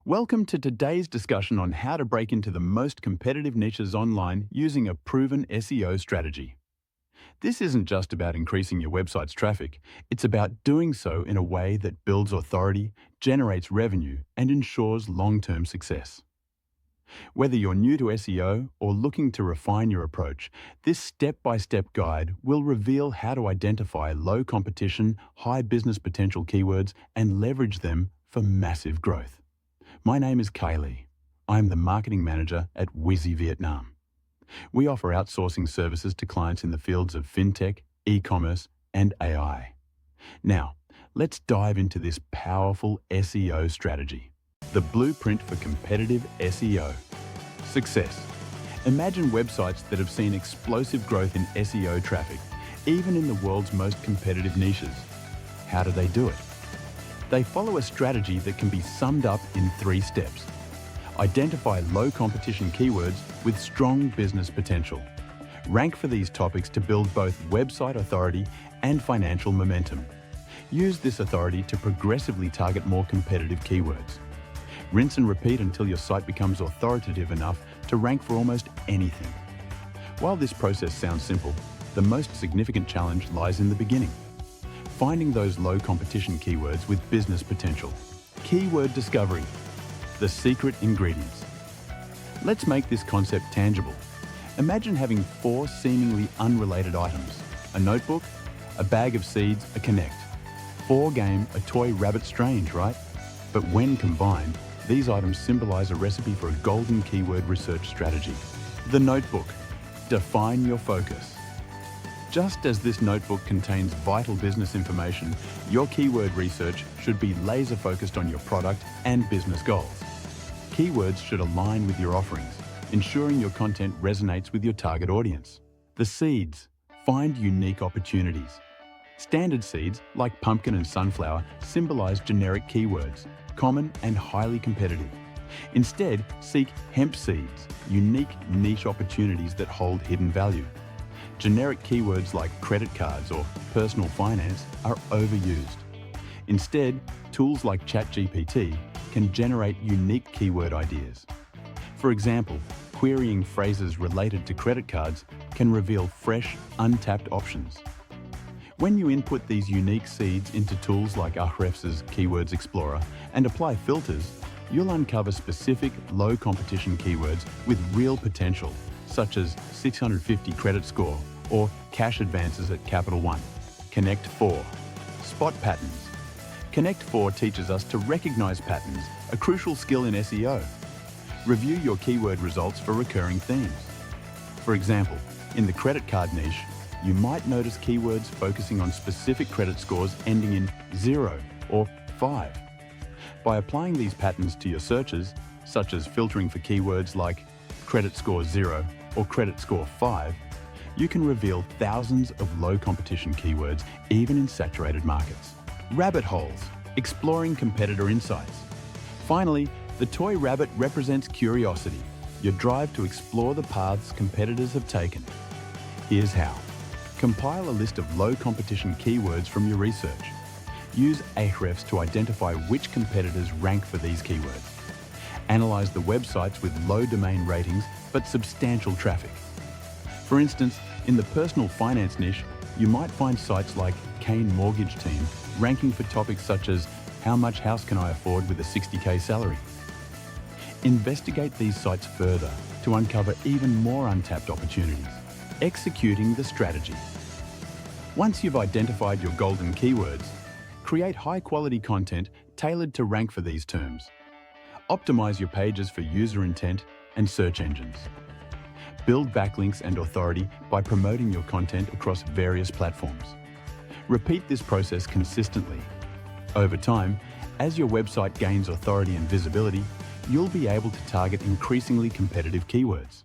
Welcome to today's discussion on how to break into the most competitive niches online using a proven SEO strategy. This isn't just about increasing your website's traffic, it's about doing so in a way that builds authority, generates revenue, and ensures long-term success. Whether you're new to SEO or looking to refine your approach, this step-by-step guide will reveal how to identify low competition, high business potential keywords and leverage them for massive growth. My name is Kylie. I'm the marketing manager at Wizzy Vietnam. We offer outsourcing services to clients in the fields of fintech, e-commerce, and AI. Now, let's dive into this powerful SEO strategy. The blueprint for competitive SEO. Success. Imagine websites that have seen explosive growth in SEO traffic, even in the world's most competitive niches. How do they do it? They follow a strategy that can be summed up in 3 steps. Identify low competition keywords with strong business potential. Rank for these topics to build both website authority and financial momentum. Use this authority to progressively target more competitive keywords. Rinse and repeat until your site becomes authoritative enough to rank for almost anything. While this process sounds simple, the most significant challenge lies in the beginning. Finding those low competition keywords with business potential. Keyword discovery. The secret ingredients. Let's make this concept tangible. Imagine having 4 seemingly unrelated items: a notebook, a bag of seeds, a Connect. 4 game, a toy rabbit strange, right? But when combined, these items symbolize a recipe for a golden keyword research strategy. The notebook. Define your focus. Just as this notebook contains vital business information, your keyword research should be laser-focused on your product and business goals. Keywords should align with your offerings, ensuring your content resonates with your target audience. The seeds. Find unique opportunities. Standard seeds, like pumpkin and sunflower, symbolize generic keywords, common and highly competitive. Instead, seek hemp seeds, unique niche opportunities that hold hidden value. Generic keywords like credit cards or personal finance are overused. Instead, tools like ChatGPT can generate unique keyword ideas. For example, querying phrases related to credit cards can reveal fresh, untapped options. When you input these unique seeds into tools like Ahrefs' Keywords Explorer and apply filters, you'll uncover specific low-competition keywords with real potential, such as 650 credit score or cash advances at Capital One. Connect 4. Spot patterns. Connect 4 teaches us to recognize patterns, a crucial skill in SEO. Review your keyword results for recurring themes. For example, in the credit card niche, you might notice keywords focusing on specific credit scores ending in 0 or 5. By applying these patterns to your searches, such as filtering for keywords like credit score 0 or credit score 5, you can reveal thousands of low competition keywords even in saturated markets. Rabbit holes, exploring competitor insights. Finally, the toy rabbit represents curiosity, your drive to explore the paths competitors have taken. Here's how. Compile a list of low competition keywords from your research. Use Ahrefs to identify which competitors rank for these keywords. Analyze the websites with low domain ratings but substantial traffic. For instance, in the personal finance niche, you might find sites like Kane Mortgage Team ranking for topics such as how much house can I afford with a 60K salary? Investigate these sites further to uncover even more untapped opportunities. Executing the strategy. Once you've identified your golden keywords, create high-quality content tailored to rank for these terms. Optimize your pages for user intent and search engines. Build backlinks and authority by promoting your content across various platforms. Repeat this process consistently. Over time, as your website gains authority and visibility, you'll be able to target increasingly competitive keywords.